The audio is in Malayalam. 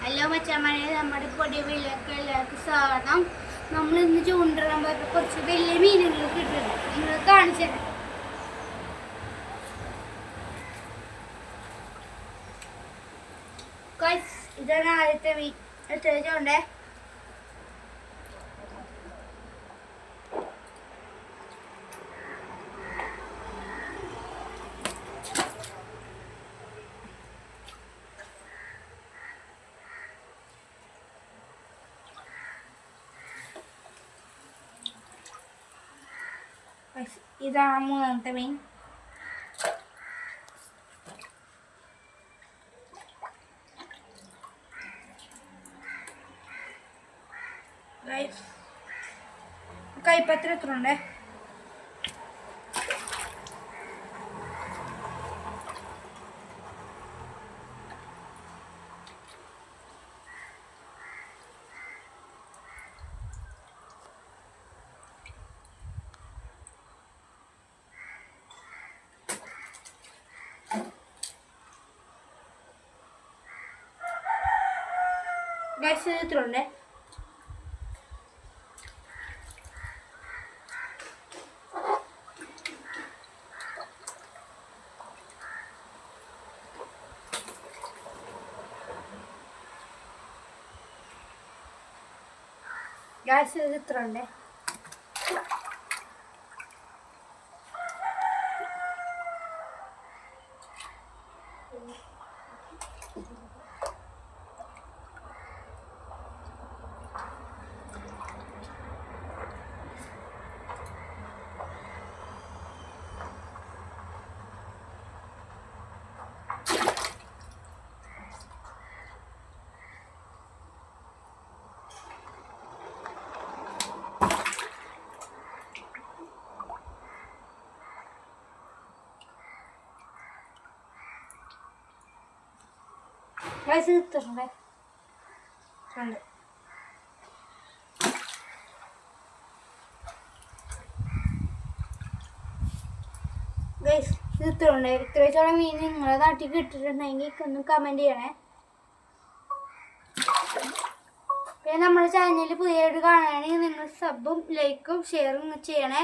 ഹലോ മച്ചാമാരെ, നമ്മുടെ പൊടിയ വീട്ടിലേക്ക് എല്ലാവർക്കും സ്വാഗതം. നമ്മൾ ഇന്ന് ചൂണ്ടിടാൻ പോയപ്പോൾ കുറച്ച് വലിയ മീനുകൾ കിട്ടുന്നുണ്ട്. നിങ്ങൾ കാണിച്ചു തരാം. ഇതാണ് ആദ്യത്തെ മീൻ. എത്ര ചൂണ്ടേ ഇതാണ് മൂന്നാമത്തെ മീൻ. കൈപ്പത്ര എത്ര ഉണ്ട്? എത്ര ഉണ്ട്? ഗ്യാസ് എത്ര ഉണ്ട്? ഗ്യാസ് എത്ര ഉണ്ട്? ഉണ്ട്. ഗൈസ് ഇത് ഇത്ര ഉണ്ട്. ഇത്രത്തോളം മീൻ നിങ്ങളെ നാട്ടിൽ കിട്ടിയിട്ടുണ്ടെങ്കിൽ ഒന്ന് കമൻറ്റ് ചെയ്യണേ. പിന്നെ നമ്മുടെ ചാനലിൽ പുതിയതായിട്ട് കാണുകയാണെങ്കിൽ നിങ്ങൾ സബും ലൈക്കും ഷെയറും ചെയ്യണേ.